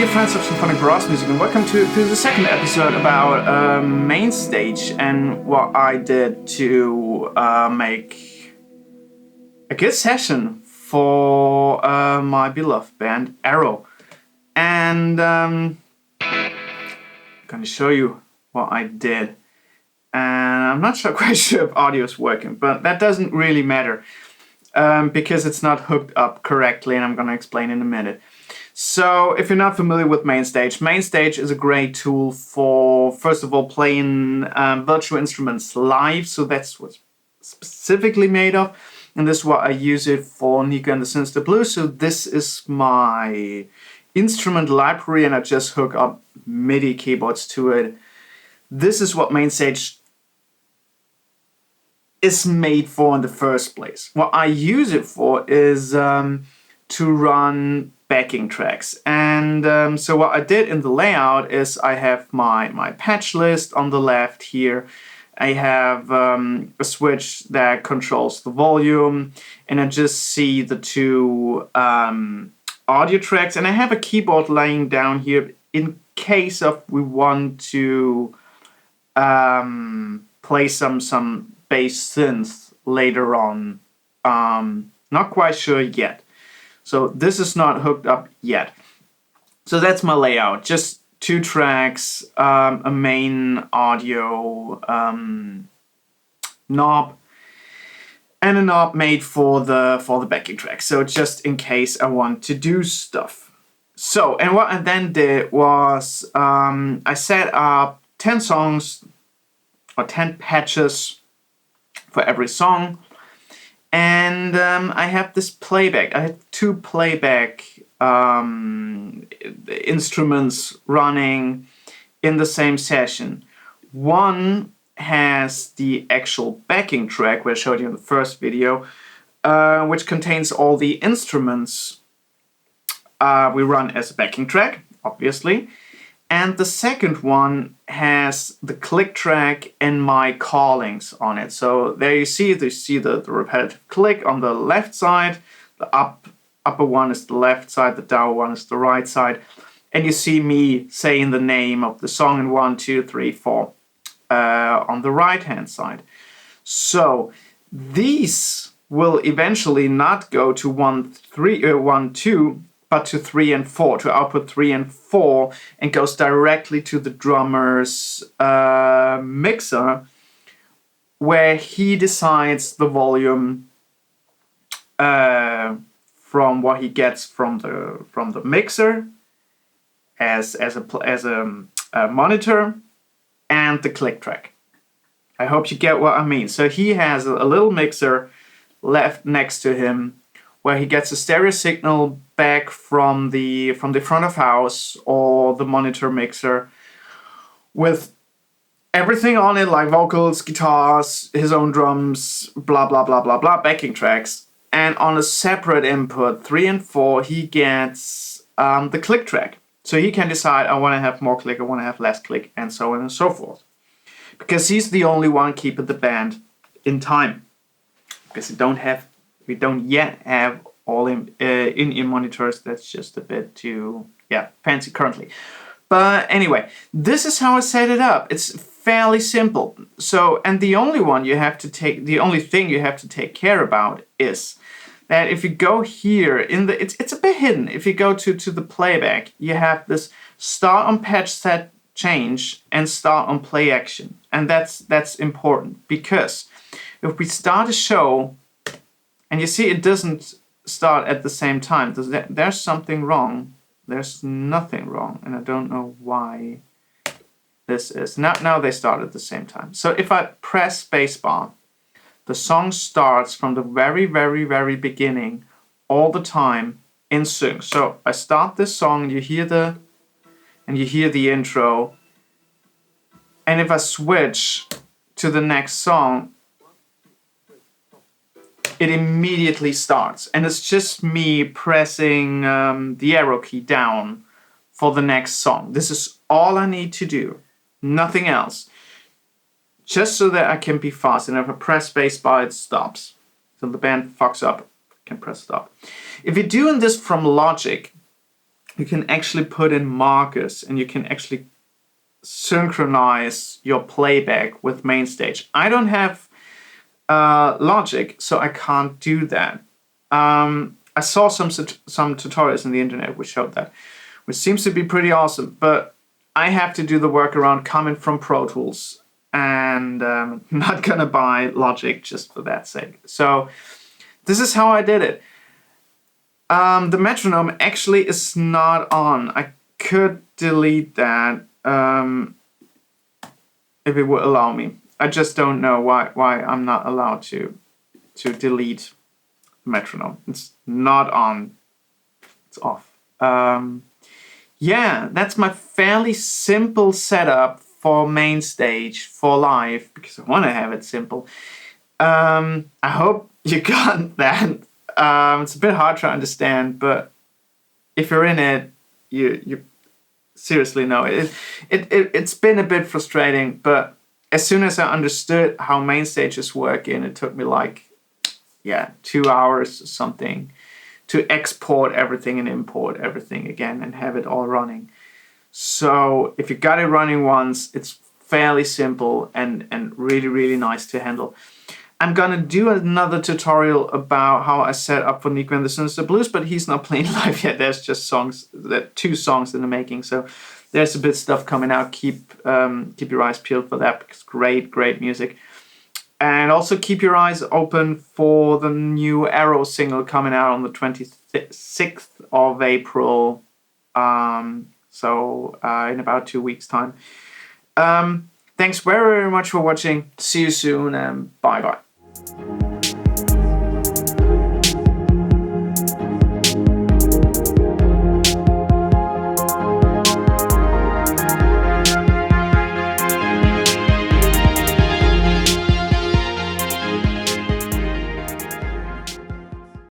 dear friends of symphonic brass music, and welcome to the second episode about Mainstage and what I did to make a good session for my beloved band Arrow. And I'm gonna show you what I did. And I'm not quite sure if audio is working, but that doesn't really matter because it's not hooked up correctly, and I'm gonna explain in a minute. So, if you're not familiar with Mainstage, Mainstage is a great tool for, first of all, playing virtual instruments live. So that's what's specifically made of. And this is what I use it for Nico and the Sinister Blues. So this is my instrument library, and I just hook up MIDI keyboards to it. This is what Mainstage is made for in the first place. What I use it for is to run Backingtracks. And so what I did in the layout is I have my patch list on the left here. I have a switch that controls the volume, and I just see the two audio tracks, and I have a keyboard laying down here in case of we want to play some bass synth later on. Not quite sure yet. So this is not hooked up yet. So that's my layout. Just two tracks, a main audio knob, and a knob made for the backing track. So just in case I want to do stuff. So, and what I then did was I set up 10 songs or 10 patches for every song. And I have this playback. I have two playback instruments running in the same session. One has the actual backing track, which I showed you in the first video, which contains all the instruments we run as a backing track, obviously. And the second one has the click track and my callings on it. So there you see the repetitive click on the left side. The upper one is the left side, the down one is the right side. And you see me saying the name of the song in 1, 2, 3, 4 on the right hand side. So these will eventually not go to 1, 2, but to 3 and 4, to output 3 and 4, and goes directly to the drummer's mixer, where he decides the volume from what he gets from the mixer as a monitor and the click track. I hope you get what I mean. So he has a little mixer left next to him, where he gets a stereo signal back from the front of house or the monitor mixer with everything on it, like vocals, guitars, his own drums, blah blah blah blah blah, backing tracks. And on a separate input, 3 and 4, he gets the click track. So he can decide, I want to have more click, I want to have less click, and so on and so forth. Because he's the only one keeping the band in time. Because we don't yet have all in-ear monitors. That's just a bit too fancy currently. But anyway, this is how I set it up. It's fairly simple. So, and the only thing you have to take care about is that if you go here it's a bit hidden. If you go to the playback, you have this start on patch set change and start on play action. And that's important, because if we start a show and you see it doesn't start at the same time, there's something wrong. There's nothing wrong, and I don't know why this is. Now they start at the same time. So if I press spacebar, the song starts from the very, very, very beginning all the time in sync. So I start this song, and you hear the intro, and if I switch to the next song, it immediately starts, and it's just me pressing the arrow key down for the next song. This is all I need to do, nothing else. Just so that I can be fast, and if I press spacebar, it stops. So the band fucks up, I can press stop. If you're doing this from Logic, you can actually put in markers and you can actually synchronize your playback with Mainstage. I don't have Logic, so I can't do that. I saw some tutorials on the internet which showed that, which seems to be pretty awesome, but I have to do the workaround coming from Pro Tools, and not gonna buy Logic just for that sake. So this is how I did it. The metronome actually is not on. I could delete that if it would allow me. I just don't know why I'm not allowed to delete the metronome. It's not on. It's off. Yeah, that's my fairly simple setup for Mainstage for live, because I want to have it simple. I hope you got that. It's a bit hard to understand, but if you're in it, you seriously know it. It's been a bit frustrating, but as soon as I understood how Mainstage is working, it took me like 2 hours or something to export everything and import everything again and have it all running. So if you got it running once, it's fairly simple and really, really nice to handle. I'm gonna do another tutorial about how I set up for Nico and the Sinister Blues, but he's not playing live yet. There's just two songs in the making, so there's a bit of stuff coming out. Keep your eyes peeled for that, because great music. And also keep your eyes open for the new Arrow single coming out on the 26th of April. So in about 2 weeks' time. Thanks very much for watching. See you soon, and bye-bye.